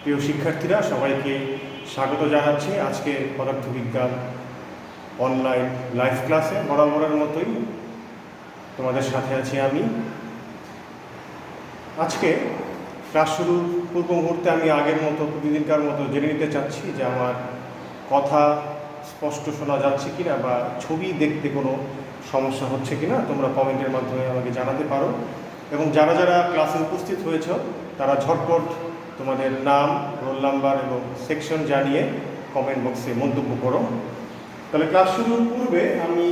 প্রিয় শিক্ষার্থীরা, সবাইকে স্বাগত জানাচ্ছি আজকে পদার্থবিজ্ঞান অনলাইন লাইভ ক্লাসে। বরাবরের মতোই তোমাদের সাথে আছি আমি। আজকে ক্লাস শুরুর পূর্ব মুহূর্তে আমি আগের মতো প্রতিদিনকার মতো জেনে নিতে চাচ্ছি যে আমার কথা স্পষ্ট শোনা যাচ্ছে কিনা বা ছবি দেখতে কোনো সমস্যা হচ্ছে কিনা। তোমরা কমেন্টের মাধ্যমে আমাকে জানাতে পারো, এবং যারা যারা ক্লাসে উপস্থিত হয়েছ তারা ঝটপট তোমাদের নাম, রোল নাম্বার এবং সেকশন জানিয়ে কমেন্ট বক্সে মন্তব্য করো। তাহলে ক্লাস শুরুর পূর্বে আমি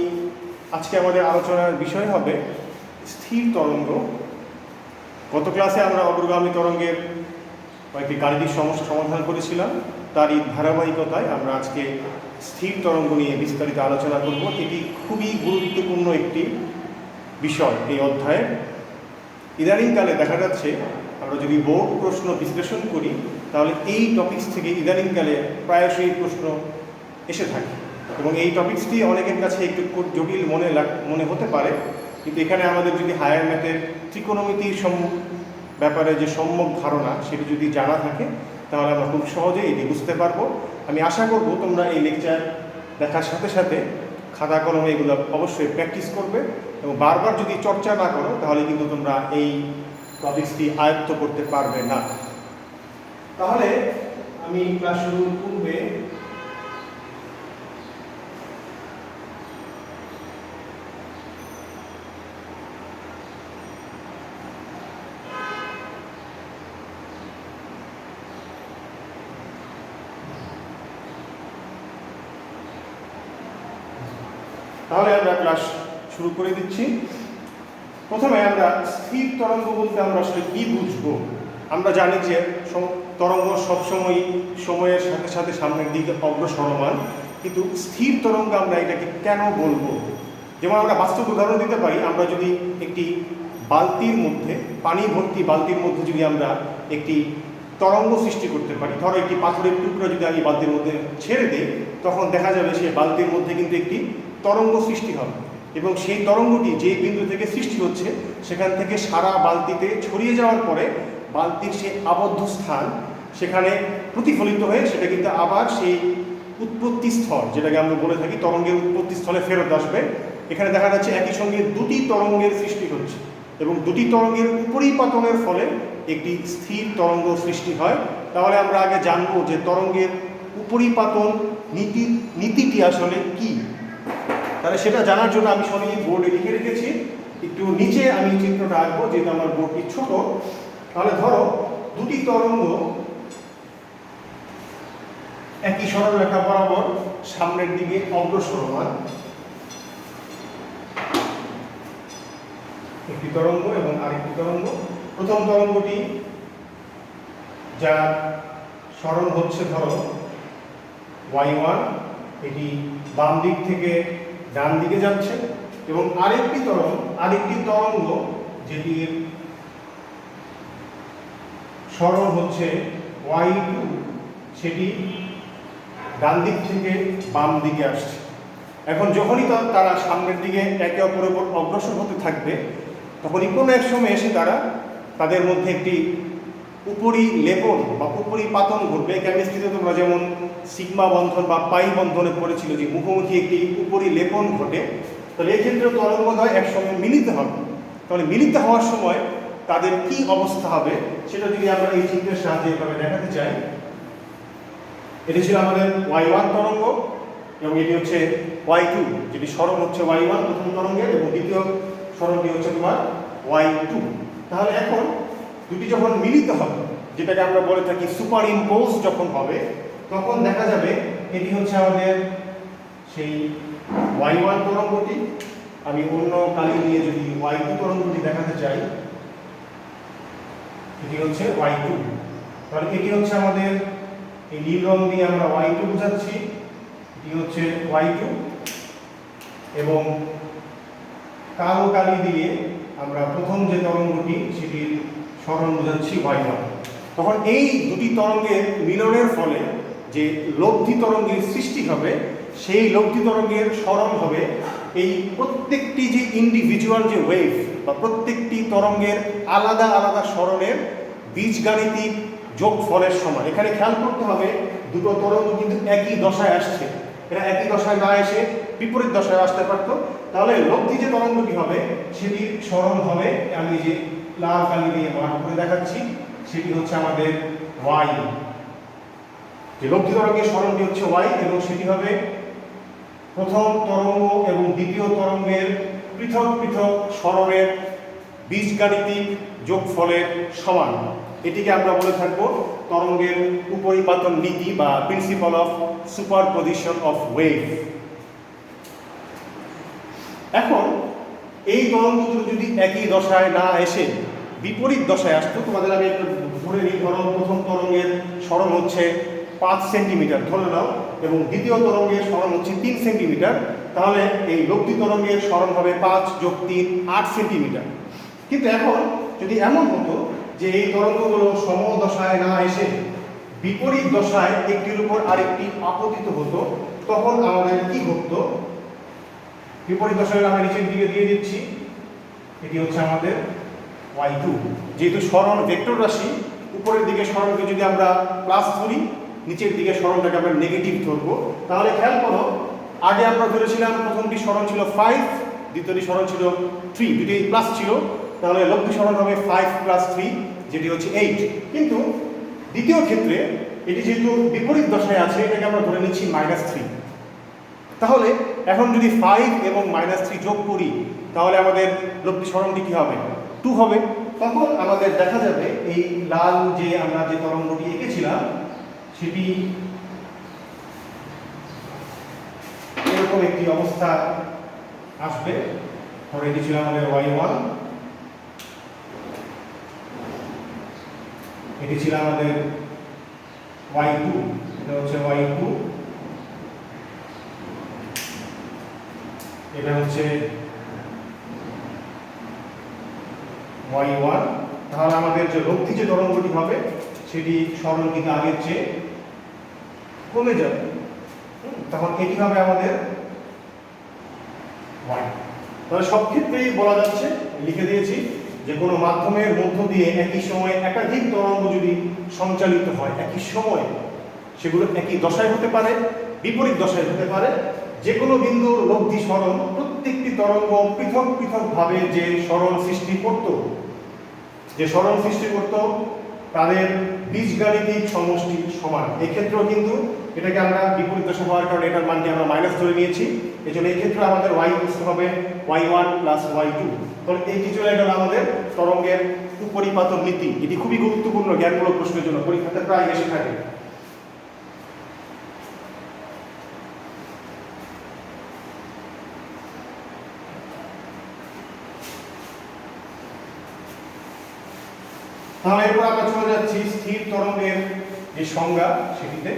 আজকে আমাদের আলোচনার বিষয় হবে স্থির তরঙ্গ। গত ক্লাসে আমরা অগ্রগামী তরঙ্গের কয়েকটি গাণিতিক সমস্যা সমাধান করেছিলাম। তারই ধারাবাহিকতায় আমরা আজকে স্থির তরঙ্গ নিয়ে বিস্তারিত আলোচনা করব। এটি খুবই গুরুত্বপূর্ণ একটি বিষয় এই অধ্যায়ে। ইদানিংকালে দেখা যাচ্ছে আমরা যদি বোর্ড প্রশ্ন বিশ্লেষণ করি তাহলে এই টপিকস থেকে ইদানিংকালে প্রায়শই প্রশ্ন এসে থাকে, এবং এই টপিকসটি অনেকের কাছে একটু জটিল মনে হতে পারে, কিন্তু এখানে আমাদের যদি হায়ার ম্যাথের ত্রিকোণমিতির ব্যাপারে যে সম্যক ধারণা সেটি যদি জানা থাকে তাহলে আমরা খুব সহজেই এটি বুঝতে পারবো। আমি আশা করব তোমরা এই লেকচার দেখার সাথে সাথে খাতা কলমে এগুলো অবশ্যই প্র্যাকটিস করবে, এবং বারবার যদি চর্চা না করো তাহলে কিন্তু তোমরা এই টপিকসটি আয়ত্ত করতে পারবে না। তাহলে আমি ক্লাস শুরুর পূর্বে আমরা ক্লাস শুরু করে দিচ্ছি। প্রথমে আমরা স্থির তরঙ্গ বলতে আমরা আসলে কি বুঝবো। আমরা জানি যে তরঙ্গ সবসময় সময়ের সাথে সাথে সামনের দিকে অগ্রসরমান, কিন্তু স্থির তরঙ্গ আমরা এটাকে কেন বলবো। যেমন আমরা বাস্তব উদাহরণ দিতে পারি। আমরা যদি একটি বালতির মধ্যে, পানি ভর্তি বালতির মধ্যে যদি আমরা একটি তরঙ্গ সৃষ্টি করতে পারি, ধরো একটি পাথরের টুকরো যদি আমি বালতির মধ্যে ছেড়ে দিই, তখন দেখা যাবে সেই বালতির মধ্যে কিন্তু একটি তরঙ্গ সৃষ্টি হবে, এবং সেই তরঙ্গটি যে বিন্দু থেকে সৃষ্টি হচ্ছে সেখান থেকে সারা বালতিতে ছড়িয়ে যাওয়ার পরে বালতির সেই আবদ্ধ স্থান সেখানে প্রতিফলিত হয়ে সেটা কিন্তু আবার সেই উৎপত্তি স্থল, যেটাকে আমরা বলে থাকি তরঙ্গের উৎপত্তি স্থলে ফেরত আসবে। এখানে দেখা যাচ্ছে একই সঙ্গে দুটি তরঙ্গের সৃষ্টি হচ্ছে, এবং দুটি তরঙ্গের উপরিপাতনের ফলে একটি স্থির তরঙ্গ সৃষ্টি হয়। তাহলে আমরা আগে জানবো যে তরঙ্গের উপরিপাতন নীতিটি আসলে কি। তাহলে সেটা জানার জন্য আমি সবই বোর্ডে লিখে রেখেছি। একটু নিচে আমি চিত্রটা আঁকবো, যেহেতু আমার বোর্ডটি ছোট। তাহলে ধরো দুটি তরঙ্গ একই সরলরেখা বরাবর সামনের দিকে অগ্রসরমান, একটি তরঙ্গ এবং আরেকটি তরঙ্গ। প্রথম তরঙ্গটি যার সরণ হচ্ছে ধরো y1, এটি বাম দিক থেকে ডান দিকে যাচ্ছে, এবং আরেকটি তরঙ্গ যেটির সরণ হচ্ছে y2, সেটি ডান দিক থেকে বাম দিকে আসছে। এখন যখনই তারা সামনের দিকে একে অপরের উপর অগ্রসর হতে থাকবে, তখনই কোনো এক সময় এসে তাদের মধ্যে একটি উপরিলেপন বা উপরিপাতন ঘটবে। কেমিস্ট্রিতে তোমরা যেমন সিগমা বন্ধন বা পাই বন্ধনে পড়েছিল যে মুখোমুখি একটি উপরিলেপন ঘটে। তাহলে এক্ষেত্রে তরঙ্গদ্বয় একসঙ্গে মিলিত হবে। তাহলে মিলিত হওয়ার সময় তাদের কি অবস্থা হবে সেটা যদি আমরা এই চিত্রের সাহায্যে এভাবে দেখাতে চাই। এটি ছিল আমাদের y1 তরঙ্গ, এবং এটি হচ্ছে y2, যেটি সরণ হচ্ছে y1 প্রথম তরঙ্গের, এবং দ্বিতীয় সরণটি হচ্ছে তোমার y2। তাহলে এখন দুটি যখন মিলিত হবে, যেটাকে আমরা বলে থাকি সুপার ইম্পোজ যখন হবে, তখন দেখা যাবে এটি হচ্ছে আমাদের সেই y1 তরঙ্গটি। আমি অন্য কালি নিয়ে যদি y2 তরঙ্গটি দেখাতে চাই, এটি হচ্ছে y2। তাহলে এটি হচ্ছে আমাদের এই নীল রং দিয়ে আমরা y2 বোঝাচ্ছি, এটি হচ্ছে y2, এবং কালো কালি দিয়ে আমরা প্রথম যে তরঙ্গটি সেটির সরণ বোঝাচ্ছি y1। তখন এই দুটি তরঙ্গের মিলনের ফলে যে লব্ধি তরঙ্গের সৃষ্টি হবে, সেই লব্ধি তরঙ্গের সরণ হবে এই প্রত্যেকটি যে ইন্ডিভিজুয়াল যে ওয়েভ বা প্রত্যেকটি তরঙ্গের আলাদা আলাদা সরণের বীজগাণিতিক যোগফলের সমান। এখানে খেয়াল করতে হবে দুটো তরঙ্গ কিন্তু একই দশায় আসছে, এরা একই দশায় না এসে বিপরীত দশায় আসতে পারতো। তাহলে লব্ধি যে তরঙ্গটি হবে সেটির সরণ হবে, আমি যে লাল কালি দিয়ে মার্ক করে দেখাচ্ছি, সেটি হচ্ছে আমাদের ওয়াই। যে লব্ধি তরঙ্গের সরণটি হচ্ছে ওয়াই এবং সেটি হবে প্রথম তরঙ্গ এবং দ্বিতীয় তরঙ্গের পৃথক পৃথক সরণের বীজগাণিতিক যোগফলের সমান। এটিকে আমরা বলে থাকবো তরঙ্গের উপরিপাতন নীতি বা principal of superposition of wave. এখন এই তরঙ্গগুলো যদি একই দশায় না এসে বিপরীত দশায় আসতো, তোমাদের আমি একটু ধরে নিই, ধরো প্রথম তরঙ্গের সরণ হচ্ছে 5 সেন্টিমিটার ধরে নাও এবং দ্বিতীয় তরঙ্গের সরণ হচ্ছে 3 সেন্টিমিটার, তাহলে এই লব্ধি তরঙ্গের সরণ হবে 5 যোগ 3 8 সেন্টিমিটার। কিন্তু এখন যদি এমন হতো যে এই তরঙ্গগুলো সমদশায় না এসে বিপরীত দশায় একটির উপর আরেকটি আপতিত হতো, তখন আমাদের কি ঘটতো? বিপরীত দশায় আমি নিচের দিকে দিয়ে দিচ্ছি, এটি হচ্ছে আমাদের y2। যেহেতু সরণ ভেক্টর রাশি, উপরের দিকে সরণকে যদি আমরা প্লাস ধরি, নিচের দিকে সরণটাকে আমরা নেগেটিভ ধরবো। তাহলে খেয়াল করো, আগে আমরা ধরেছিলাম প্রথমটি সরণ ছিল 5, দ্বিতীয়টি সরণ ছিল 3, দুটি প্লাস ছিল, তাহলে লব্ধি সরণ হবে 5 + 3, যেটি হচ্ছে 8। কিন্তু দ্বিতীয় ক্ষেত্রে এটি যেহেতু বিপরীত দশায় আছে, এটাকে আমরা ধরে নিচ্ছি -3। তাহলে এখন যদি 5 এবং -3 যোগ করি, তাহলে আমাদের লব্ধি সরণটি কি হবে? 2 হবে। তখন আমাদের দেখা যাবে এই লাল যে আমরা যে তরঙ্গটি এঁকেছিলাম সেটি এরকম একটি অবস্থা আসবে। ধরো এটি ছিল আমাদের y1, এটি ছিল আমাদের y2, এটা হচ্ছে y2, এটা হচ্ছে y1। তাহলে আমাদের যে লব্ধি যে তরঙ্গটি হবে সেটি সরণ কিন্তু আগের চেয়ে কমে যাবে, তখন এটি হবে আমাদের y। তাহলে সব ক্ষেত্রেই বলা যাচ্ছে, লিখে দিয়েছি, যে কোনো মাধ্যমের মধ্য দিয়ে একই সময়ে একাধিক তরঙ্গ যদি সঞ্চালিত হয় একই সময়ে, সেগুলো একই দশায় হতে পারে, বিপরীত দশায় হতে পারে। যে কোনো বিন্দুর লব্ধি সরণ প্রত্যেকটি তরঙ্গ পৃথক পৃথকভাবে যে সরণ সৃষ্টি করত, তাদের বীজগাণিতিক সমষ্টি সমান। এক্ষেত্রেও কিন্তু এটাকে আমরা বিপরীত দশা হওয়ার কারণে এটার মানটি আমরা মাইনাস ধরে নিয়েছি, এই জন্য এই ক্ষেত্রে আমাদের y হবে y1 + y2। তাহলে এইটি চলে গেল আমাদের তরঙ্গের উপরিপাতন নীতি। এটি খুবই গুরুত্বপূর্ণ জ্ঞানমূলক প্রশ্নের জন্য, পরীক্ষাতে প্রায় এসে থাকে। তাহলে এরপর আমরা চলে যাচ্ছি স্থির তরঙ্গের যে সংজ্ঞা সেটিতে।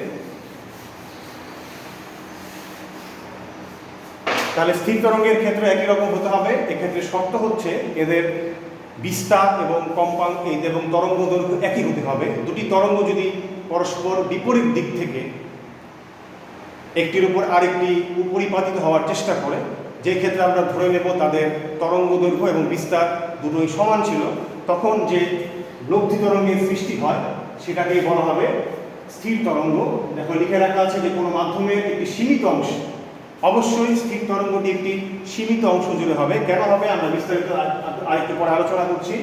তাহলে স্থির তরঙ্গের ক্ষেত্রে একই রকম হতে হবে। এক্ষেত্রে শর্ত হচ্ছে এদের বিস্তার এবং কম্পাঙ্ক এবং তরঙ্গ দৈর্ঘ্য একই হতে হবে। দুটি তরঙ্গ যদি পরস্পর বিপরীত দিক থেকে একটির উপর আরেকটি উপরিপাতিত হওয়ার চেষ্টা করে, যে ক্ষেত্রে আমরা ধরে নেব তাদের তরঙ্গ দৈর্ঘ্য এবং বিস্তার দুটোই সমান ছিল, তখন যে লব্ধি তরঙ্গের সৃষ্টি হয় সেটাকেই বলা হবে স্থির তরঙ্গ। দেখো লিখে রাখা আছে যে কোনো মাধ্যমের একটি সীমিত অংশ, অবশ্যই স্থির তরঙ্গটি একটি সীমিত অংশ জুড়ে হবে। কেন হবে আমরা বিস্তারিত আরেকটু পরে আলোচনা করছি।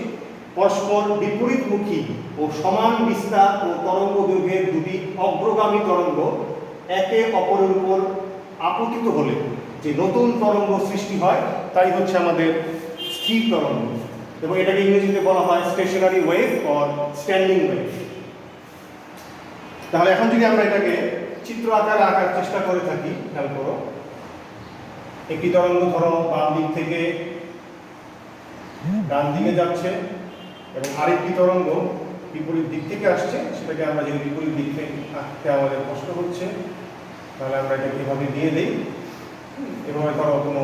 পরস্পর বিপরীতমুখী ও সমান বিস্তার ও তরঙ্গ দৈর্ঘ্যের দুটি অগ্রগামী তরঙ্গ একে অপরের উপর আপতিত হলে যে নতুন তরঙ্গ সৃষ্টি হয় তাই হচ্ছে আমাদের স্থির তরঙ্গ, এবং এটাকে ইংরেজিতে বলা হয় stationary wave or standing wave. তাহলে এখন যদি আমরা এটাকে চিত্র আকারে আঁকার চেষ্টা করে থাকি, খেয়াল করো, একটি তরঙ্গ ধরো বাম দিক থেকে ডান দিকে যাচ্ছে এবং আরেকটি তরঙ্গ বিপরীত দিক থেকে আসছে, সেটাকে আমরা যদি বিপরীত দিক থেকে আঁকতে আমাদের কষ্ট হচ্ছে, তাহলে আমরা এটাকে এভাবে দিয়ে দিই। এভাবে ধরো কোনো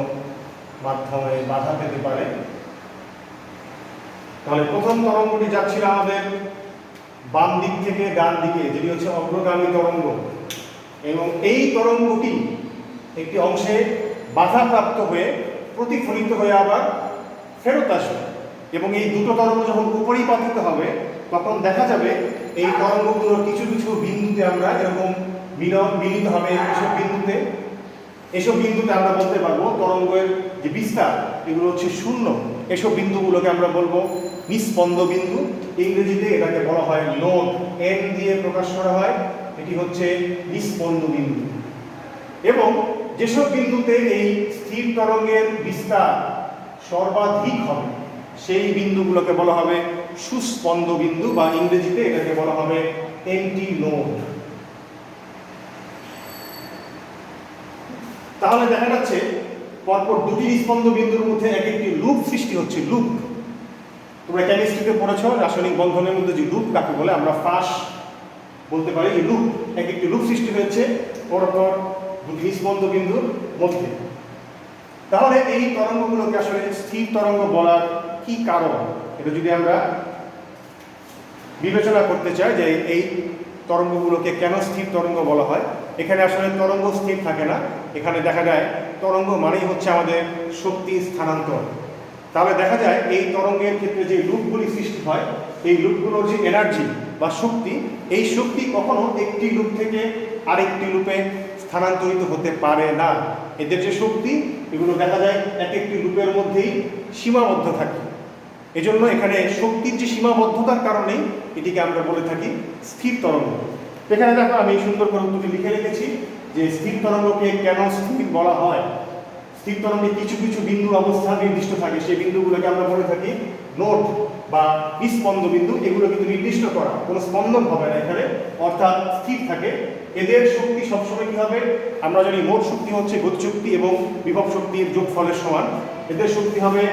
মাধ্যমে বাধা পেতে পারে। তাহলে প্রথম তরঙ্গটি যাচ্ছিল আমাদের বাম দিক থেকে ডান দিকে, যেটি হচ্ছে অগ্রগামী তরঙ্গ, এবং এই তরঙ্গটি একটি অংশে বাধাপ্রাপ্ত হয়ে প্রতিফলিত হয়ে আবার ফেরত আসবে, এবং এই দুটো তরঙ্গ যখন উপরিপাতিত হবে তখন দেখা যাবে এই তরঙ্গগুলোর কিছু কিছু বিন্দুতে আমরা এরকম মিলিত হবে এসব বিন্দুতে আমরা বলতে পারবো তরঙ্গের যে বিস্তার এগুলো হচ্ছে শূন্য। এসব বিন্দুগুলোকে আমরা বলবো নিস্পন্দ বিন্দু। ইংরেজিতে এটাকে বলা হয় নোড, এন দিয়ে প্রকাশ করা হয়। এটি হচ্ছে নিস্পন্দ বিন্দু। এবং যেসব বিন্দুতে এই স্থির তরঙ্গের বিস্তার সর্বাধিক হবে সেই বিন্দুগুলোকে বলা হবে সুস্পন্দ বিন্দু, বা ইংরেজিতে এটাকে বলা হবে এন্টি নোড। তাহলে দেখা যাচ্ছে পরপর দুটি নিস্পন্দ বিন্দুর মধ্যে এক একটি লুপ সৃষ্টি হচ্ছে। লুপ তোমরা কেমিস্ট্রিতে পড়েছো, রাসায়নিক বন্ধনের মধ্যে যে লুপ কাকে বলে আমরা ফাঁস বলতে পারি। এই লুপ, এক একটি লুপ সৃষ্টি হয়েছে পরপর দুটি নিস্পন্দ বিন্দুর মধ্যে। তাহলে এই তরঙ্গগুলোকে আসলে স্থির তরঙ্গ বলার কি কারণ, এটা যদি আমরা বিবেচনা করতে চাই যে এই তরঙ্গগুলোকে কেন স্থির তরঙ্গ বলা হয়, এখানে আসলে তরঙ্গ স্থির থাকে না। এখানে দেখা যায় তরঙ্গ মানেই হচ্ছে আমাদের শক্তি স্থানান্তর। তাহলে দেখা যায় এই তরঙ্গের ক্ষেত্রে যে লুপগুলি সৃষ্টি হয়, এই লুপগুলোর যে এনার্জি বা শক্তি, এই শক্তি কখনো একটি লুপ থেকে আরেকটি লুপে স্থানান্তরিত হতে পারে না। এদের যে শক্তি, এগুলো দেখা যায় এক একটি লুপের মধ্যেই সীমাবদ্ধ থাকে। এজন্য এখানে শক্তির যে সীমাবদ্ধতার কারণেই এটিকে আমরা বলে থাকি স্থির তরঙ্গ। এখানে দেখো আমি সুন্দর করে উত্তরটি লিখে রেখেছি যে স্থির তরঙ্গকে কেন স্থির বলা হয়। স্থির তরঙ্গে কিছু কিছু বিন্দু অবস্থান নির্দিষ্ট থাকে, সেই বিন্দুগুলোকে আমরা বলে থাকি নোড বা নিস্পন্দ বিন্দু। এগুলো কিন্তু নির্দিষ্ট করা, কোনো স্পন্দন হবে না এখানে, অর্থাৎ স্থির থাকে। এদের শক্তি সবসময় কি হবে, আমরা জানি মোট শক্তি হচ্ছে গতিশক্তি এবং বিভব শক্তির যোগফলের সমান। এদের শক্তি হবে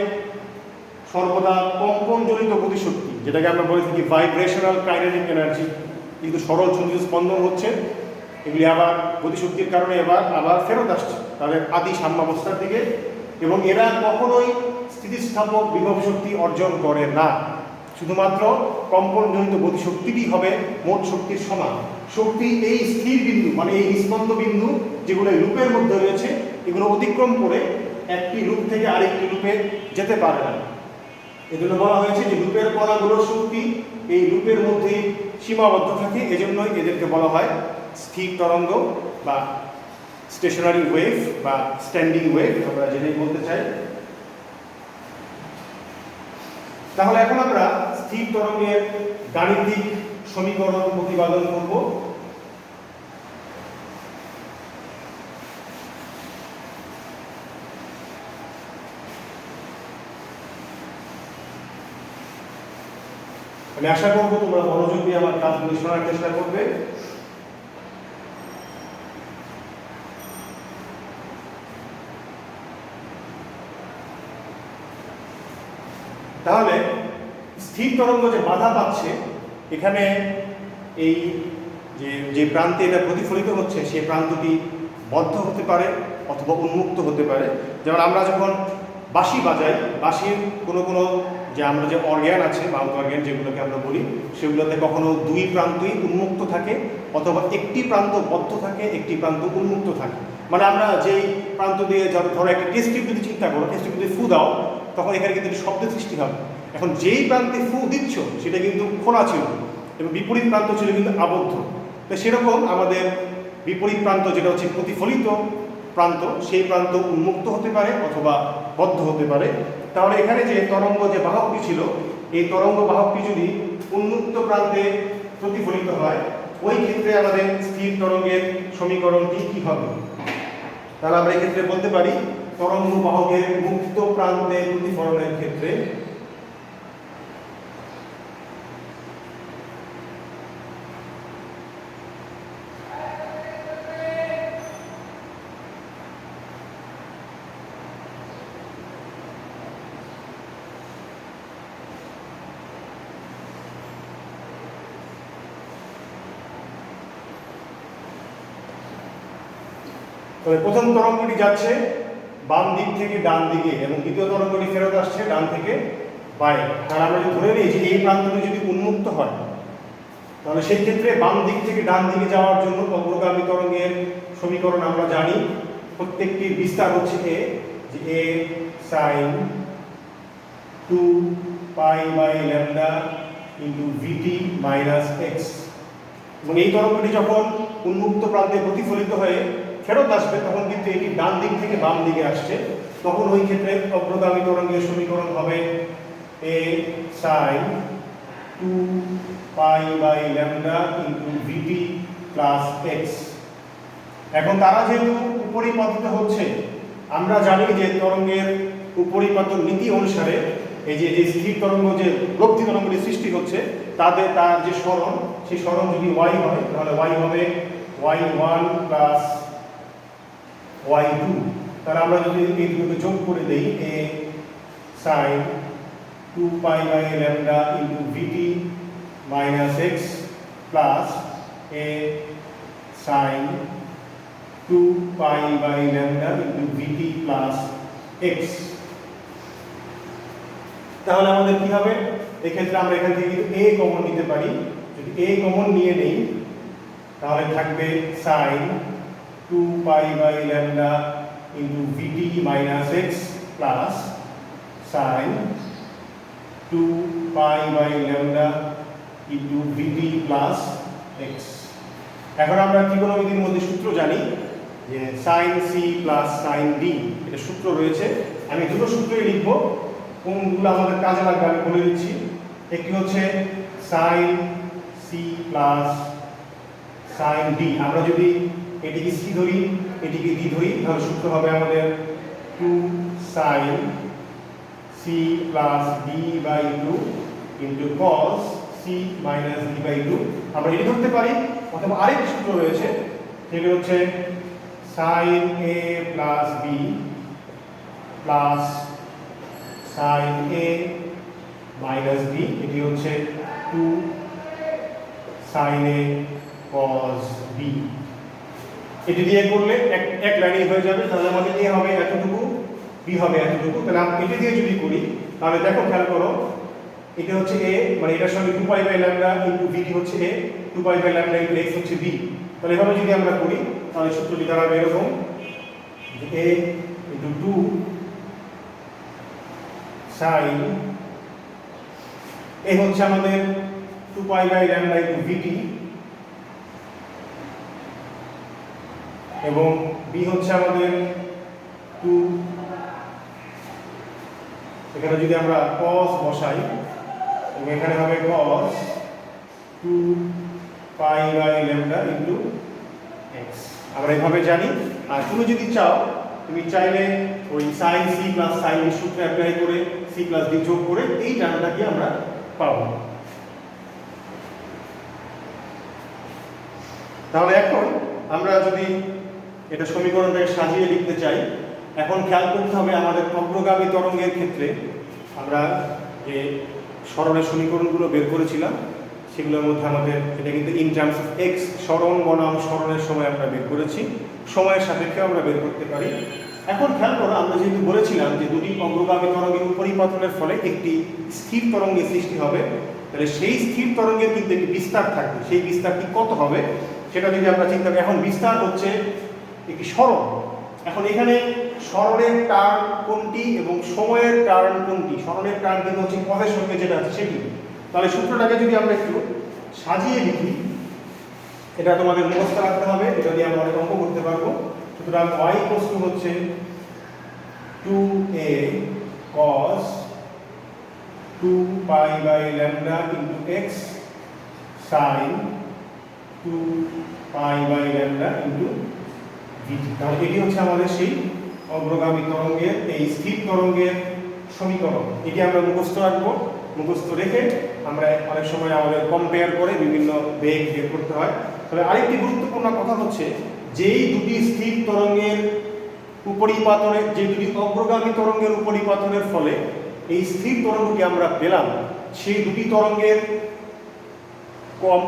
সর্বদা কম্পনজনিত গতিশক্তি, যেটাকে আমরা বলে থাকি ভাইব্রেশনাল কাইনেটিক এনার্জি। কিন্তু সরল চুম্বকীয় স্পন্দন হচ্ছে এগুলি আবার গতিশক্তির কারণে আবার ফেরত আসছে তাদের আদি সাম্যাবস্থার দিকে, এবং এরা কখনোই স্থিতিস্থাপক বিভব শক্তি অর্জন করে না। শুধুমাত্র কম্পনজনিত গতিশক্তিটি হবে মোট শক্তির সমান। শক্তি এই স্থির বিন্দু মানে এই নিস্পন্দ বিন্দু যেগুলো লুপের মধ্যে রয়েছে, এগুলো অতিক্রম করে একটি লুপ থেকে আরেকটি লুপে যেতে পারে না। এজন্য বলা হয়েছে যে লুপের কণাগুলোর শক্তি এই লুপের মধ্যেই সীমাবদ্ধ থাকে। এজন্যই এদেরকে বলা হয় স্থির তরঙ্গ বা স্টেশনারি ওয়েভ বা স্ট্যান্ডিং ওয়েভ, আমরা যেটাই বলতে চাই। তাহলে এখন আমরা স্থির তরঙ্গের গাণিতিক সমীকরণ প্রতিপাদন করব। আমি আশা করবো তোমরা মনোযোগ দিয়ে আমার ক্লাসগুলি শোনার চেষ্টা করবে। তাহলে স্থির তরঙ্গ যে বাধা পাচ্ছে, এখানে এই যে প্রান্তে এটা প্রতিফলিত হচ্ছে সেই প্রান্তটি বদ্ধ হতে পারে অথবা উন্মুক্ত হতে পারে। যেমন আমরা যখন বাঁশি বাজাই, বাঁশির কোনো যে আমরা যে অর্গ্যান আছে মাউথ অর্গ্যান যেগুলোকে আমরা বলি, সেগুলোতে কখনো দুই প্রান্তই উন্মুক্ত থাকে অথবা একটি প্রান্ত বদ্ধ থাকে, একটি প্রান্ত উন্মুক্ত থাকে। মানে আমরা যেই প্রান্ত দিয়ে ধরো একটা টেস্ট টিউব যদি চিন্তা করো, টেস্ট টিউব যদি ফু দাও তখন এখানে কিন্তু শব্দের সৃষ্টি হবে। এখন যেই প্রান্তে ফু দিচ্ছ সেটা কিন্তু খোলা ছিল এবং বিপরীত প্রান্ত ছিল কিন্তু আবদ্ধ। তো সেরকম আমাদের বিপরীত প্রান্ত যেটা হচ্ছে প্রতিফলিত প্রান্ত, সেই প্রান্ত উন্মুক্ত হতে পারে অথবা বদ্ধ হতে পারে। তাহলে এখানে যে তরঙ্গ যে বাহকটি ছিল, এই তরঙ্গ বাহকটি যদি উন্মুক্ত প্রান্তে প্রতিফলিত হয়, ওই ক্ষেত্রে আমাদের স্থির তরঙ্গের সমীকরণটি কি হবে? তাহলে আমরা এক্ষেত্রে বলতে পারি তরঙ্গ বাহকের মুক্ত প্রান্তে প্রতিফলনের ক্ষেত্রে প্রথম তরঙ্গটি যাচ্ছে বাম দিক থেকে ডান দিকে এবং দ্বিতীয় তরঙ্গটি ফেরত আসছে ডান থেকে বাইরে। তাহলে আমরা যদি ধরে নিই যে এই প্রান্তটি যদি উন্মুক্ত হয়, তাহলে সেই ক্ষেত্রে বাম দিক থেকে ডান দিকে যাওয়ার জন্য অগ্রগামী তরঙ্গের সমীকরণ আমরা জানি, প্রত্যেকটির বিস্তার হচ্ছে a sine 2 pi by lambda into VT minus x. এবং এই তরঙ্গটি যখন উন্মুক্ত প্রান্তে প্রতিফলিত হয়ে ফেরত আসবে তখন কিন্তু এটি ডান দিক থেকে বাম দিকে আসছে, তখন ওই ক্ষেত্রে অগ্রগামী তরঙ্গের সমীকরণ হবে a sine 2 pi by lambda into VT plus x. এখন তারা যেহেতু উপরিপাতিত হচ্ছে, আমরা জানি যে তরঙ্গের উপরিপাতন নীতি অনুসারে এই যে স্থির তরঙ্গ যে লব্ধি তরঙ্গটি সৃষ্টি হচ্ছে তার যে সরণ, সেই সরণ যদি y হয় তাহলে y হবে y1 প্লাস y2। তাহলে আমরা যদি এই দুটোকে যোগ করে দেই a sine 2 pi by lambda into VT minus x plus a sine 2 pi by lambda into VT plus x. তাহলে আমাদের কি হবে, এক্ষেত্রে আমরা এখান থেকে কিন্তু a কমন নিতে পারি। যদি a কমন নিয়ে নেই তাহলে থাকবে sin 2 pi by lambda into VT minus x plus sin 2 pi by lambda into VT plus x. এখন আমরা ত্রিকোণমিতির মধ্যে সূত্র জানি যে sin c plus sin d, এটা সূত্র রয়েছে। আমি দুটো সূত্রই লিখবো, কোনগুলো আমাদের কাজে লাগবে আমি বলে দিচ্ছি। একটি হচ্ছে sin c plus sin d। আমরা যদি এটিকে c ধরি এটিকে d ধরি তাহলে সূত্র হবে আমাদের 2 sin c plus d by 2 into cos c minus d by 2। আমরা এটি ধরতে পারি, অথবা আরেকটি সূত্র রয়েছে যেটি হচ্ছে sin a plus b plus sin a minus b, এটি হচ্ছে 2 sin a cos b। এটি দিয়ে করলে এক লাইনে হয়ে যাবে। তাহলে আমাদের a হবে এতটুকু, b হবে এতটুকু। তাহলে আমি এটি দিয়ে যদি করি তাহলে দেখো, খেয়াল করো, এটা হচ্ছে a, মানে এটার সঙ্গে 2 pi by lambda into vt হচ্ছে a, 2 pi by lambda into x হচ্ছে b। তাহলে এভাবে যদি আমরা করি তাহলে সূত্রটি দাঁড়াবে এরকম, a ইনটু 2 sin a হচ্ছে আমাদের 2 pi by lambda into vt এবং b হচ্ছে আমাদের 2, এখানে যদি আমরা cos বসাই এবং এখানে হবে cos 2 pi by lambda into x। আমরা এইভাবে জানি। আর তুমি যদি চাও, তুমি চাইলে ওই sin c plus sin d সূত্র অ্যাপ্লাই করে c প্লাস d যোগ করে এই টার্মটাকে আমরা পাবো। তাহলে এখন আমরা যদি এটা সমীকরণটাকে সাজিয়ে লিখতে চাই, এখন খেয়াল করতে হবে আমাদের অগ্রগামী তরঙ্গের ক্ষেত্রে আমরা যে সরণের সমীকরণগুলো বের করেছিলাম সেগুলোর মধ্যে আমাদের এটা কিন্তু ইন টার্মস অফ এক্স সরণ বনাম সরণের সময় আমরা বের করেছি, সময়ের সাপেক্ষে আমরা বের করতে পারি। এখন খেয়াল করো, আমরা যেহেতু বলেছিলাম যে দুটি অগ্রগামী তরঙ্গের উপরিপাতনের ফলে একটি স্থির তরঙ্গের সৃষ্টি হবে, তাহলে সেই স্থির তরঙ্গের কিন্তু একটি বিস্তার থাকবে। সেই বিস্তারটি কত হবে সেটা যদি আমরা চিন্তা করি, এখন বিস্তার হচ্ছে একটি সরণ। এখন এখানে সরণের টার্ন কোনটি এবং সময়ের টার্ন কোনটি? সরণের টার্ন কিন্তু হচ্ছে পদের সঙ্গে যেটা আছে সেটি। তাহলে সূত্রটাকে যদি আমরা একটু সাজিয়ে লিখি, এটা তোমাদের মুখস্থ রাখতে হবে, এটা দিয়ে আমরা অনেক অঙ্ক করতে পারবো। সুতরাং y হচ্ছে 2a cos 2 pi by lambda into x sin 2 pi by lambda into vt। তাহলে এটি হচ্ছে আমাদের সেই অগ্রগামী তরঙ্গের এই স্থির তরঙ্গের সমীকরণ। এটি আমরা মুখস্থ রাখবো। মুখস্থ রেখে আমরা অনেক সময় আমাদের কম্পেয়ার করে বিভিন্ন বেগ বের করতে হয়। তবে আরেকটি গুরুত্বপূর্ণ কথা হচ্ছে, যেই দুটি স্থির তরঙ্গের উপরিপাতনের, যে দুটি অগ্রগামী তরঙ্গের উপরিপাতনের ফলে এই স্থির তরঙ্গটি আমরা পেলাম, সেই দুটি তরঙ্গের কম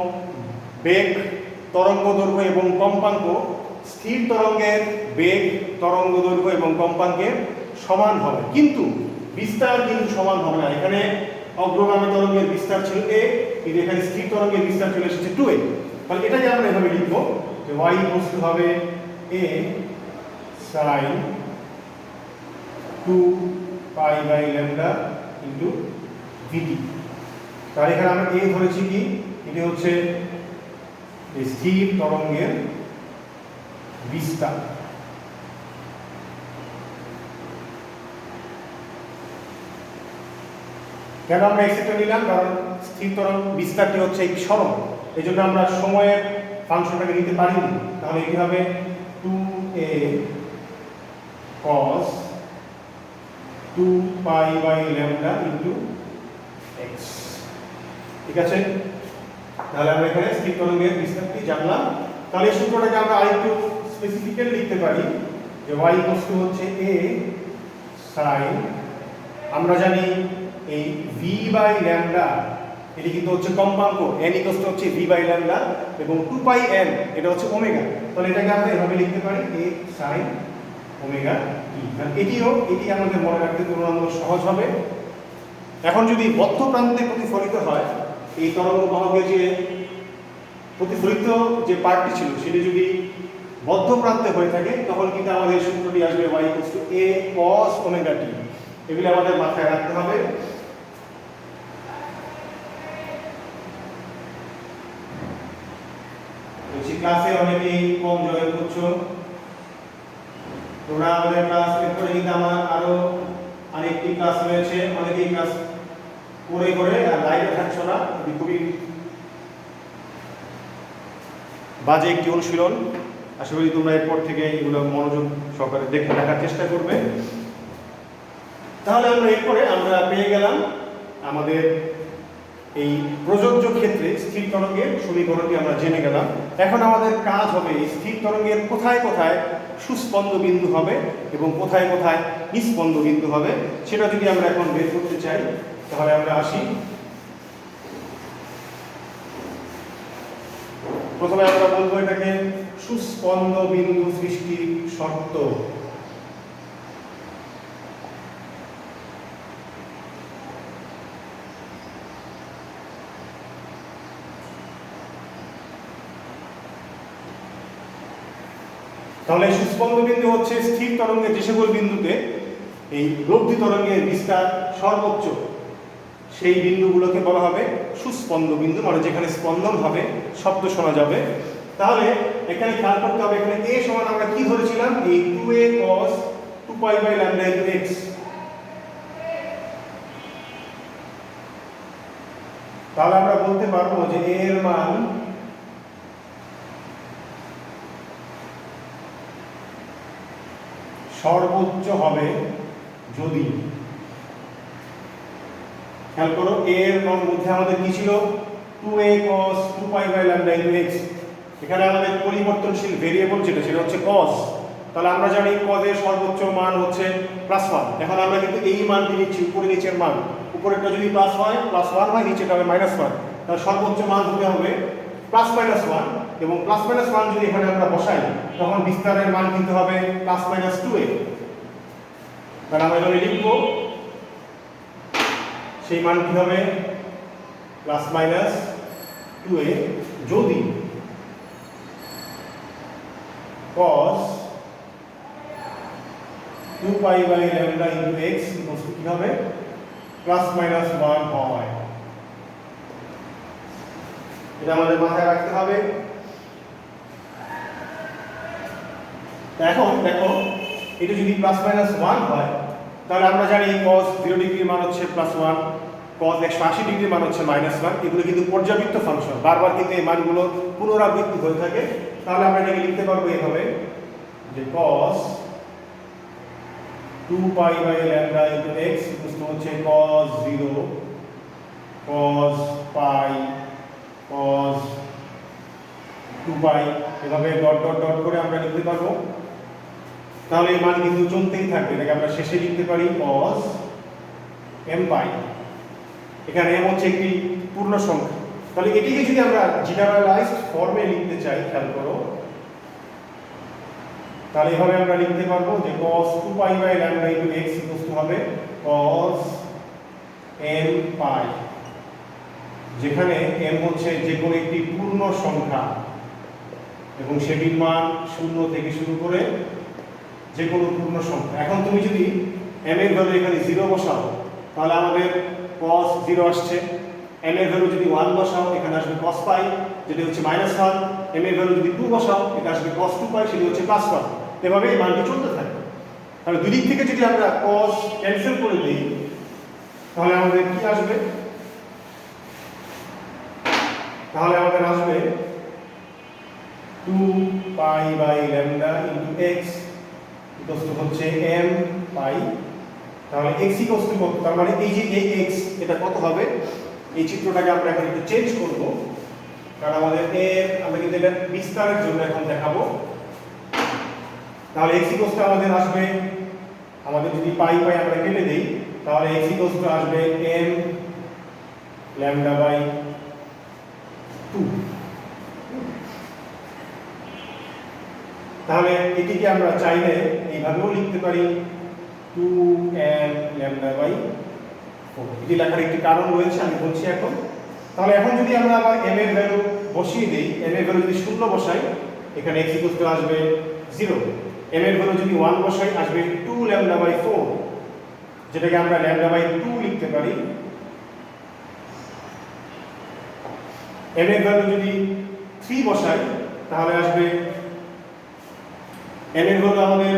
বেগ, তরঙ্গ দৈর্ঘ্য এবং কম্পাঙ্ক স্থির তরঙ্গের বেগ, তরঙ্গ দৈর্ঘ্য এবং কম্পাঙ্কের সমান হবে, কিন্তু বিস্তার কিন্তু সমান হবে না। এখানে অগ্রগামী তরঙ্গের বিস্তার ছিল a, কিন্তু এখানে স্থির তরঙ্গের বিস্তার চলে এসেছে 2a। তাহলে এটাকে আমরা এভাবে লিখবো যে y বস্তু হবে a sin 2 pi by lambda into vt। তার এখানে আমরা এ ধরেছি কি, এটি হচ্ছে স্থির তরঙ্গের বিস্তার। কেন আমরা এক্সটা নিলাম? কারণ স্থির তরঙ্গ বিস্তারটি হচ্ছে এই সরণ, এই জন্য আমরা সময়ের ফাংশনটাকে নিতে পারিনি। তাহলে এটি হবে 2a cos 2π/λ ইন্টু x। ঠিক আছে, তাহলে আমরা এখানে স্থির তরঙ্গের বিস্তারটি জানলাম। তাহলে এই সূত্রটাকে আমরা আরেকটু স্পেসিফিক্যালি লিখতে পারি যে y হচ্ছে a sin, আমরা জানি এই v/λ এটি কিন্তু হচ্ছে কম্পাঙ্ক, n হচ্ছে v/λ এবং 2πn এটা হচ্ছে ওমেগা। তাহলে এটাকে আমরা এভাবে লিখতে পারি a sin ওমেগা টি। এটি আমাদের মনে রাখতে তুলনামূলক সহজ হবে। এখন যদি বদ্ধ প্রান্তে প্রতিফলিত হয়, এই তরঙ্গ বাহকের যে প্রতিফলিত যে পার্টটি ছিল সেটি যদি বদ্ধ প্রান্তে হয়ে থাকে, তখন কিন্তু আমাদের সূত্রটি আসবে y a cos omega t. এগুলি আমাদের মাথায় রাখতে হবে। ক্লাসে অনেকেই কম জয়েন করছো, তোমরা আমাদের ক্লাস এরপরে কিন্তু আমার আরো আরেকটি ক্লাস রয়েছে, অনেকেই ক্লাস করে আর লাইভে থাকছো না, খুবই বাজে একটি অনুশীলন। আশা করি তোমরা এরপর থেকে এগুলো মনোযোগ সহকারে দেখে দেখার চেষ্টা করবে। তাহলে এরপরে আমরা পেয়ে গেলাম আমাদের এই প্রযোজ্য ক্ষেত্রে স্থির তরঙ্গের সমীকরণটি আমরা জেনে গেলাম। এখন আমাদের কাজ হবে এই স্থির তরঙ্গের কোথায় কোথায় সুস্পন্দ বিন্দু হবে এবং কোথায় কোথায় নিস্পন্দ বিন্দু হবে, সেটা যদি আমরা এখন বের করতে চাই, তাহলে আমরা আসি। প্রথমে আমরা বলবো এটাকে সুস্পন্দ বিন্দু সৃষ্টির শর্ত। তাহলে সুস্পন্দ বিন্দু হচ্ছে স্থির তরঙ্গের যে সকল বিন্দুতে এই লব্ধি তরঙ্গের বিস্তার সর্বোচ্চ, সেই বিন্দুগুলোকে বলা হবে সুস্পন্দ বিন্দু, মানে যেখানে স্পন্দন হবে, শব্দ শোনা যাবে। তাহলে এখানে খেয়াল করতে হবে, এখানে a সমান আমরা কি ধরেছিলাম, এই 2a cos 2π/λ ইনটু x। তাহলে আমরা বলতে পারবো যে a এর মান সর্বোচ্চ হবে যদি, খেয়াল করো a এর মধ্যে আমাদের কি ছিল, 2a cos 2π/λ ইনটু x। এখানে আমাদের পরিবর্তনশীল ভেরিয়েবল যেটা সেটা হচ্ছে cos। তাহলে আমরা জানি cos এর সর্বোচ্চ মান হচ্ছে +1। এখন আমরা কিন্তু এই মানটি নিচ্ছি, উপরে নিচের মান, উপরেরটা যদি +1 হয়, নিচেরটা হবে -1। তাহলে সর্বোচ্চ মান হতে হবে +-1, এবং +-1 যদি এখানে আমরা বসাই, তখন বিস্তারের মান কিন্তু হবে +-2a। তাহলে আমরা এখানে লিখব সেই মান কি হবে +-2a যদি cos 2π/λ ইনটু x কি হবে +-1 হয়। এটা আমাদের মাথায় রাখতে হবে। এখন দেখো, এটা যদি +-1 হয়, তাহলে আমরা জানি cos 0 ডিগ্রির মান হচ্ছে +1, cos 180 ডিগ্রির মান হচ্ছে -1। এগুলো কিন্তু পর্যাবৃত্ত ফাংশন, বারবার কিন্তু এই মানগুলো পুনরাবৃত্তি হয়ে থাকে। তাহলে আমরা এটাকে লিখতে পারবো এইভাবে যে cos 2π/λ ইনটু x হচ্ছে cos 0 cos π cos 2π, এভাবে ডট ডট ডট করে আমরা লিখতে পারবো। তাহলে এই মান কিন্তু চলতেই থাকবে, এটাকে আমরা শেষে লিখতে পারি cos mπ। এখানে m হচ্ছে একটি পূর্ণ সংখ্যা। তাহলে এটিকে যদি আমরা জেনারেলাইজড ফর্মে লিখতে চাই, খেয়াল করো, তাহলে এভাবে আমরা লিখতে পারবো যে cos 2π/λ ইনটু x হবে cos mπ, যেখানে m হচ্ছে যে কোনো একটি পূর্ণ সংখ্যা এবং সেটির মান 0 থেকে শুরু করে যে কোনো পূর্ণ সংখ্যা। এখন তুমি যদি m এর ভ্যালু এখানে 0 বসাও, তাহলে আমাদের cos 0 আসছে, m এর ভ্যালু যদি 1 বসাও এখানে আসবে cos পাই যেটা হচ্ছে -1, m এর ভ্যালু যদি 2 বসাও এটা আসবে cos 2 পাই সেটা হচ্ছে +1। এভাবে এই মানটি চলতে থাকে। তাহলে দুই দিক থেকে যদি আমরা cos ক্যান্সেল করে দিই তাহলে আমাদের কি আসবে? তাহলে আমাদের আসবে 2 pi by lambda into x equal to হচ্ছে m পাই। তাহলে x ইকুয়াল টু কত? তার মানে এই যে এই x এটা কত হবে? এই চিত্রটাকে আমরা এখন একটু চেঞ্জ করব, কারণ আমাদের আমরা কিন্তু এটা বিস্তারের জন্য এখন দেখাবো। তাহলে x ইকুয়াল টু আমাদের আসবে, আমাদের যদি পাই পাই আমরা কেটে দেই তাহলে x ইকুয়াল টু আসবে m ল্যামডা বাই 2। তাহলে এটিকে আমরা চাইলে এইভাবেও লিখতে পারি 2m ল্যামডা বাই 4। এটি লেখার একটি কারণ রয়েছে, আমি বলছি এখন। তাহলে এখন যদি আমরা আবার m এর ভ্যালু বসিয়ে দেই, m এর ভ্যালু যদি 0 বসাই এখানে x ইকুয়াল টু আসবে 0। m এর ভ্যালু যদি 1 বসাই আসবে 2 ল্যামডা বাই 4, যেটাকে আমরা ল্যামডা বাই 2 লিখতে পারি। m এর ভ্যালু যদি 3 বসাই তাহলে আসবে, m এর ভ্যালু আমাদের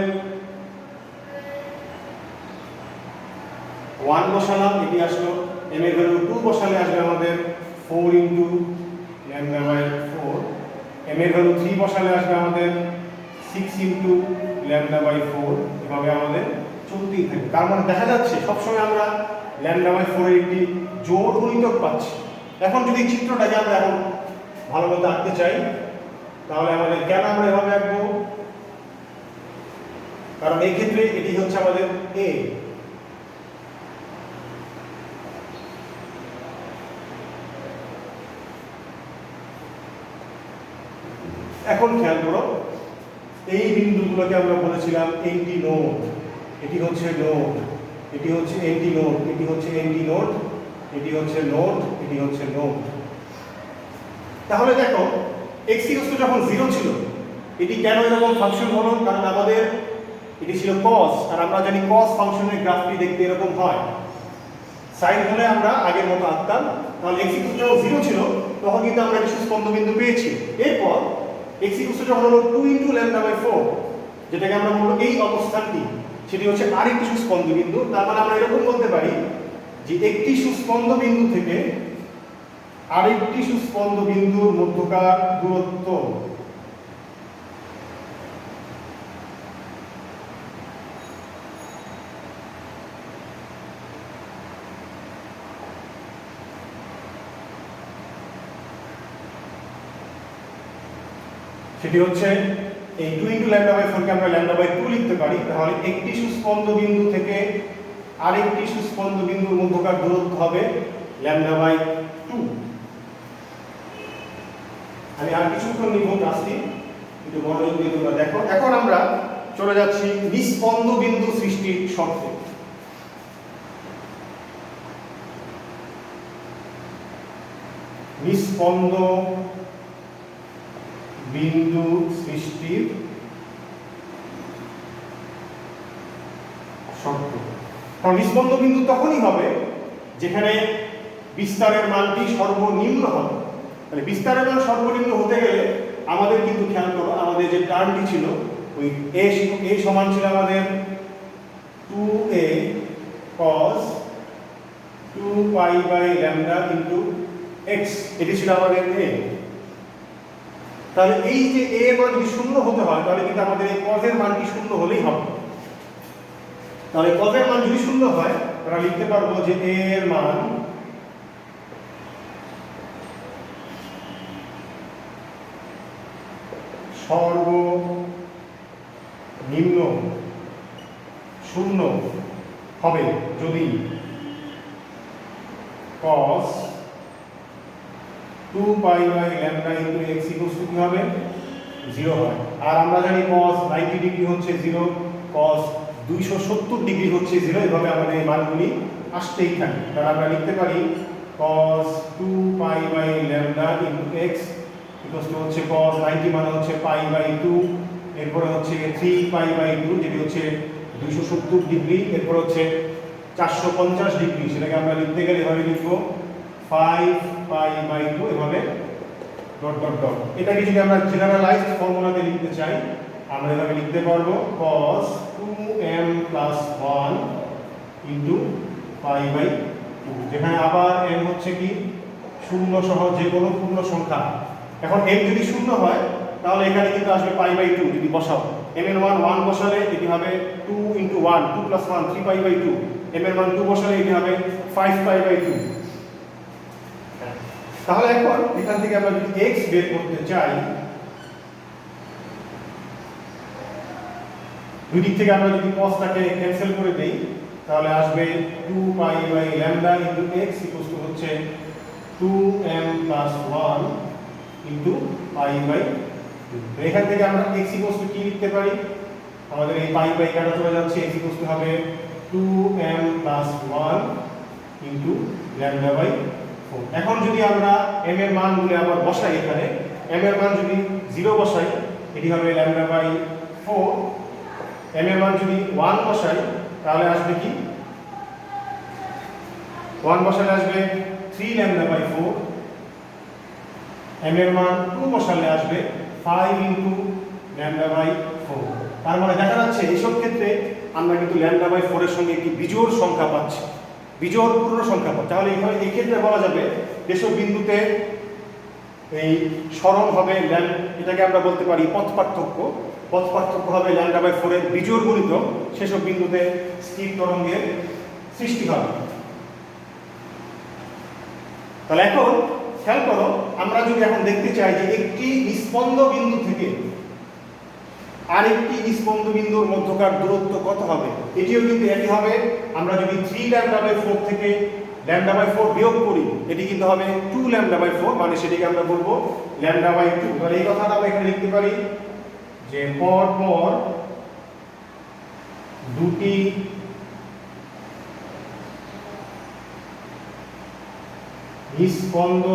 1 বসালাম এটি আসলো, m এর ভ্যালু 2 বসালে আসবে আমাদের 4 ইনটু ল্যামডা বাই 4, m এর ভ্যালু 3 বসালে আসবে আমাদের 6 ইনটু ল্যামডা বাই 4। এভাবে আমাদের চলতেই থাকে। তার মানে দেখা যাচ্ছে সবসময় আমরা ল্যামডা বাই 4 এর একটি জোড় গুণিতক পাচ্ছি। এখন যদি চিত্রটাকে আমরা এখন ভালো মতো আঁকতে চাই তাহলে আমাদের কেন আমরা এভাবে আঁকবো? কারণ এই ক্ষেত্রে এটি হচ্ছে আমাদের a। এখন খেয়াল করো, এই বিন্দুগুলোকে আমরা বলেছিলাম এন্টি নোড। এটি হচ্ছে নোড, এটি হচ্ছে এন্টি নোড, এটি হচ্ছে এন্টি নোড, এটি হচ্ছে নোড, এটি হচ্ছে নোড। তাহলে দেখো x ইকুয়াল যখন 0 ছিল এটি কেন এরকম ফাংশন হলো? কারণ আমাদের এটি ছিল cos, আর আমরা জানি cos ফাংশনের গ্রাফটি দেখতে এরকম হয়। sin হলে আমরা আগের মতো আঁকতাম। তাহলে x ইকুয়াল যখন 0 ছিল তখন কিন্তু আমরা কিছু স্পন্দবিন্দু পেয়েছি। এরপর x ইকুয়াল যখন হলো 2 ইনটু ল্যামডা বাই 4, যেটাকে আমরা বলবো এই অবস্থানটি, সেটি হচ্ছে আরেকটি সুস্পন্দবিন্দু। তার মানে আমরা এরকম বলতে পারি যে একটি সুস্পন্দবিন্দু থেকে আরেকটি সুস্পন্দবিন্দুর মধ্যকার দূরত্ব সেটি হচ্ছে এই 2 ইনটু ল্যামডা বাই 4 কে আমরা ল্যামডা বাই 2 লিখতে পারি। তাহলে একটি সুস্পন্দবিন্দু থেকে আরেকটি সুস্পন্দবিন্দুর মধ্যকার দূরত্ব হবে ল্যামডা বাই 2। আমি আর কিছুক্ষণ নিব ক্লাসটি, একটু মনোযোগ দিয়ে তোমরা দেখো। এখন আমরা চলে যাচ্ছি নিস্পন্দবিন্দু সৃষ্টির শর্তে। নিস্পন্দ বিন্দু সৃষ্টির শর্ত। কারণ নিস্পন্দ বিন্দু তখনই হবে যেখানে বিস্তারের মানটি সর্বনিম্ন হবে। তাহলে বিস্তারের মান সর্বনিম্ন হতে গেলে আমাদের কিন্তু খেয়াল করো, আমাদের যে টার্মটি ছিল ওই a সমান ছিল আমাদের 2a cos 2 pi by lambda into x, এটি ছিল আমাদের a। তাহলে এই যে a এর মান যদি 0 হতে হয় তাহলে কিন্তু আমাদের এই cos এর মানটি 0 হলেই হবে। তাহলে cos এর মান যদি 0 হয় আমরা লিখতে পারবো যে a এর মান সর্বনিম্ন 0 হবে যদি cos 2 pi by lambda into x equal to কি হবে? 0 হয়। আর আমরা জানি cos 90 ডিগ্রি হচ্ছে 0, cos 270 ডিগ্রি হচ্ছে 0। এভাবে আমাদের এই মানগুলি আসতেই থাকে। তাহলে আমরা লিখতে পারি cos 2 pi by lambda into x equal to হচ্ছে cos 90 মানে হচ্ছে পাই বাই 2, এরপরে হচ্ছে 3 পাই বাই 2 যেটি হচ্ছে 270 ডিগ্রি, এরপর হচ্ছে 450 ডিগ্রি, সেটাকে আমরা লিখতে গেলে এভাবে লিখব 5 পাই বাই 2 এভাবে ডট ডট ডট। এটাকে যদি আমরা জেনারেলাইজড ফর্মুলাতে লিখতে চাই আমরা এভাবে লিখতে পারবো cos 2m plus 1 into pi by 2, যেখানে আবার m হচ্ছে কি শূন্য সহ যে কোনো পূর্ণ সংখ্যা। এখন m যদি শূন্য হয় তাহলে এখানে কিন্তু আসবে পাই বাই 2 যদি বসাও। m এর মান 1 বসালে এটি হবে 2 into 1, 2 plus 1 3 pi by 2। m এর মান 2 বসালে এটি হবে 5 পাই বাই 2। তাহলে এখন এখান থেকে আমরা যদি x বের করতে চাই, দুই দিক থেকে আমরা যদি cosটাকে ক্যান্সেল করে দেই তাহলে আসবে 2 pi by lambda into x equal to হচ্ছে 2m plus 1 into pi by 2। এখান থেকে আমরা x ইকুয়াল টু কি লিখতে পারি, আমাদের এই পাই বাই কাটা চলে যাচ্ছে, x ইকুয়াল টু হবে 2m plus 1 into lambda by 4। এখন যদি আমরা m এর মান গুলো আবার বসাই, এখানে m এর মান যদি 0 বসাই এটি হবে ল্যামডা বাই 4। m এর মান যদি 1 বসাই তাহলে আসবে কি 1 বসালে আসবে 3 ল্যামডা বাই 4। m এর মান 2 বসালে আসবে 5 ইনটু ল্যামডা বাই 4। তার মানে দেখা যাচ্ছে এইসব ক্ষেত্রে আমরা কিন্তু ল্যামডা বাই 4 এর সঙ্গে একটি বিজোড় সংখ্যা পাচ্ছি, বিজোড় পূর্ণ সংখ্যা পাচ্ছি। তাহলে এই ক্ষেত্রে বলা যাবে যেসব বিন্দুতে এই সরণ হবে এটাকে আমরা বলতে পারি পথ পার্থক্য, পথ পার্থক্য হবে ল্যামডা বাই 4 এর বিজোড় গুণিত, সেসব বিন্দুতে স্থির তরঙ্গের সৃষ্টি হবে। তাহলে এখন খেয়াল করো, আমরা যদি এখন দেখতে চাই যে একটি স্পন্দ বিন্দু থেকে আরেকটি স্পন্দ বিন্দুর মধ্যকার দূরত্ব কত হবে, এটিও কিন্তু একই হবে। আমরা যদি 3 ল্যামডা বাই 4 থেকে ল্যামডা বাই 4 বিয়োগ করি এটি কিন্তু হবে 2 ল্যামডা বাই 4, মানে সেটিকে আমরা বলবো ল্যামডা বাই 2। তাহলে এই কথাটা আমরা এখানে লিখতে পারি যে পর পর দুটি স্পন্দ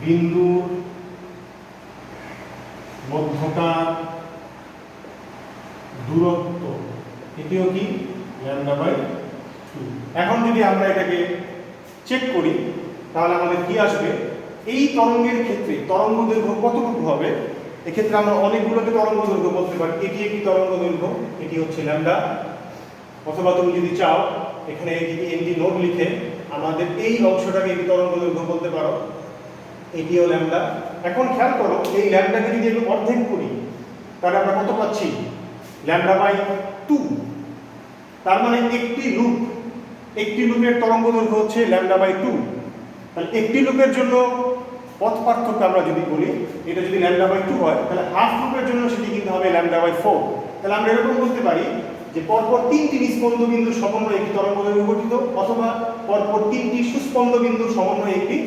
বিন্দুর মধ্যকার দূরত্ব এটিও কি ল্যামডা বাই 2। এখন যদি আমরা এটাকে চেক করি তাহলে আমাদের কি আসবে, এই তরঙ্গের ক্ষেত্রে তরঙ্গ দৈর্ঘ্য কতটুকু হবে। এক্ষেত্রে আমরা অনেকগুলোকে তরঙ্গ দৈর্ঘ্য বলতে পারি। এটি একটি তরঙ্গ দৈর্ঘ্য, এটি হচ্ছে ল্যামডা, অথবা তুমি যদি চাও এখানে এটিকে এনটি নোট লিখে আমাদের এই অংশটাকে একটি তরঙ্গ দৈর্ঘ্য বলতে পারো, এটিও ল্যামডা। এখন খেয়াল করো, এই ল্যামডাকে যদি আমি অর্ধেক করি তাহলে আমরা কত পাচ্ছি, ল্যামডা বাই 2। তার মানে একটি লুপের তরঙ্গ দৈর্ঘ্য হচ্ছে ল্যামডা বাই 2। তাহলে একটি লুপের জন্য পথ পার্থক্য আমরা যদি বলি, এটা যদি ল্যামডা বাই 2 হয় তাহলে হাফ লুপের জন্য সেটি কিন্তু হবে ল্যামডা বাই 4। তাহলে আমরা এরকম বলতে পারি যে পরপর 3টি স্পন্দ বিন্দুর সমন্বয়ে একটি তরঙ্গ দৈর্ঘ্য গঠিত, অথবা পরপর 3টি সুস্পন্দ বিন্দুর সমন্বয়ে একটি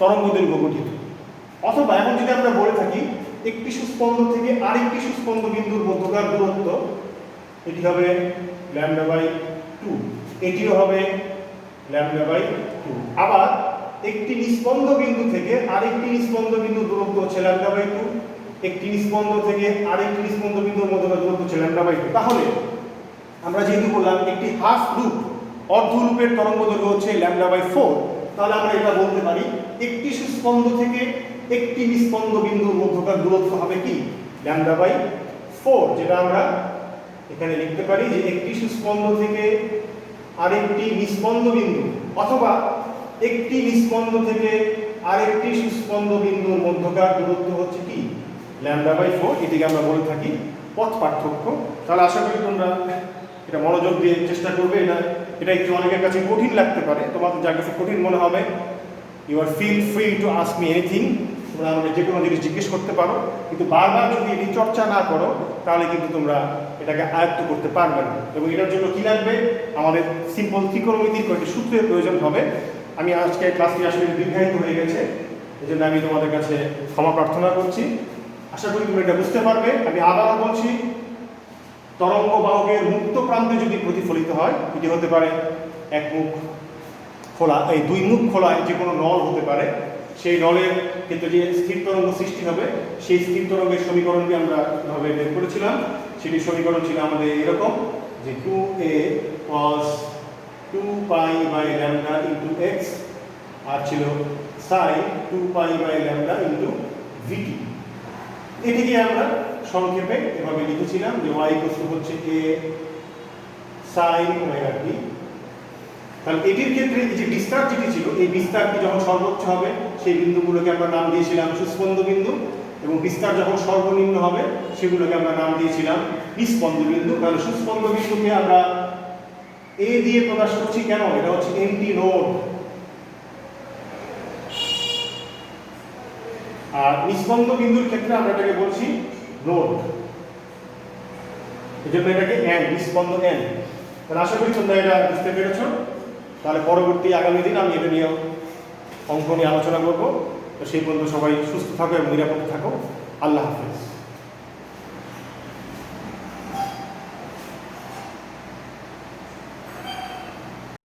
তরঙ্গ দৈর্ঘ্য গঠিত। অথবা এখন যদি আমরা বলে থাকি একটি সুস্পন্দ থেকে আরেকটি সুস্পন্দ বিন্দুর মধ্যকার দূরত্ব, এটি হবে ল্যামডা বাই 2, এটিও হবে ল্যামডা বাই 2। আবার একটি নিস্পন্দ বিন্দু থেকে আরেকটি নিস্পন্দ বিন্দুর দূরত্ব হচ্ছে ল্যামডা বাই 2, একটি নিস্পন্দ থেকে আরেকটি নিস্পন্দ বিন্দুর মধ্যকার দূরত্ব হচ্ছে ল্যামডা বাই 2। তাহলে আমরা যেহেতু বললাম একটি হাফ লুপ অর্ধ লুপের তরঙ্গ দৈর্ঘ্য হচ্ছে ল্যামডা বাই 4, তাহলে আমরা এটা বলতে পারি একটি সুস্পন্দ থেকে একটি নিস্পন্দ বিন্দুর মধ্যকার দূরত্ব হবে কি ল্যামডা বাই 4, যেটা আমরা এখানে লিখতে পারি যে একটি সুস্পন্দ থেকে আরেকটি নিস্পন্দ বিন্দু, অথবা একটি নিস্পন্দ থেকে আরেকটি সুস্পন্দ বিন্দুর মধ্যকার দূরত্ব হচ্ছে কি ল্যামডা বাই 4। এটিকে আমরা বলে থাকি পথ পার্থক্য। তাহলে আশা করি তোমরা এটা মনোযোগ দিয়ে চেষ্টা করবে। এটা একটু অনেকের কাছে কঠিন লাগতে পারে, তোমাদের যার কাছে কঠিন মনে হবে you are feel free to ask me anything, তোমরা আমাকে যে কোনো জিনিস জিজ্ঞেস করতে পারো। কিন্তু বারবার যদি এটি চর্চা না করো তাহলে কিন্তু তোমরা এটাকে আয়ত্ত করতে পারবে না। এবং এটার জন্য কি লাগবে, আমাদের সিম্পল ত্রিকোণমিতির কয়েকটি সূত্রের প্রয়োজন হবে। আমি আজকে ক্লাসটি আসলে দীর্ঘায়িত হয়ে গেছে, এই জন্য আমি তোমাদের কাছে ক্ষমা প্রার্থনা করছি। আশা করি তুমি এটা বুঝতে পারবে। আমি আবারও বলছি, তরঙ্গ বাহকের মুক্ত প্রান্তে যদি প্রতিফলিত হয়, এটি হতে পারে এক মুখ খোলা, এই দুই মুখ খোলায় যে কোনো নল হতে পারে, সেই নলের ক্ষেত্রে যে স্থির তরঙ্গ সৃষ্টি হবে, সেই স্থির তরঙ্গের সমীকরণটি আমরা এভাবে বের করেছিলাম। সেটি সমীকরণ ছিল আমাদের এরকম যে 2a cos 2 pi by lambda into x আর ছিল সাইন 2π/λ ইন্টু ভিটি। এটিকে আমরা সংক্ষেপে এভাবে লিখেছিলাম যে y হচ্ছে a sin ωt। তাহলে এটির ক্ষেত্রে এই যে বিস্তার যেটি ছিল, এই বিস্তারটি যখন সর্বোচ্চ হবে সেই বিন্দুগুলোকে আমরা নাম দিয়েছিলাম সুস্পন্দ বিন্দু, এবং বিস্তার যখন সর্বনিম্ন হবে সেগুলোকে আমরা নাম দিয়েছিলাম নিস্পন্দ বিন্দু। তাহলে সুস্পন্দ বিন্দুকে আমরা এ দিয়ে প্রকাশ করছি কেন? এটা হচ্ছে এমটি নোড। আর নিস্পন্দ বিন্দুর ক্ষেত্রে আমরা এটাকে বলছি নোড, এই জন্য এটাকে এন, নিস্পন্দ এন। তাহলে আশা করি তোমরা এটা বুঝতে পেরেছ। তাহলে পরবর্তী আগামী দিন আমি এটা নিয়ে অঙ্ক নিয়ে আলোচনা করবো। তো সেই পর্যন্ত সবাই সুস্থ থাকো এবং নিরাপদ থাকো। আল্লাহ হাফেজ।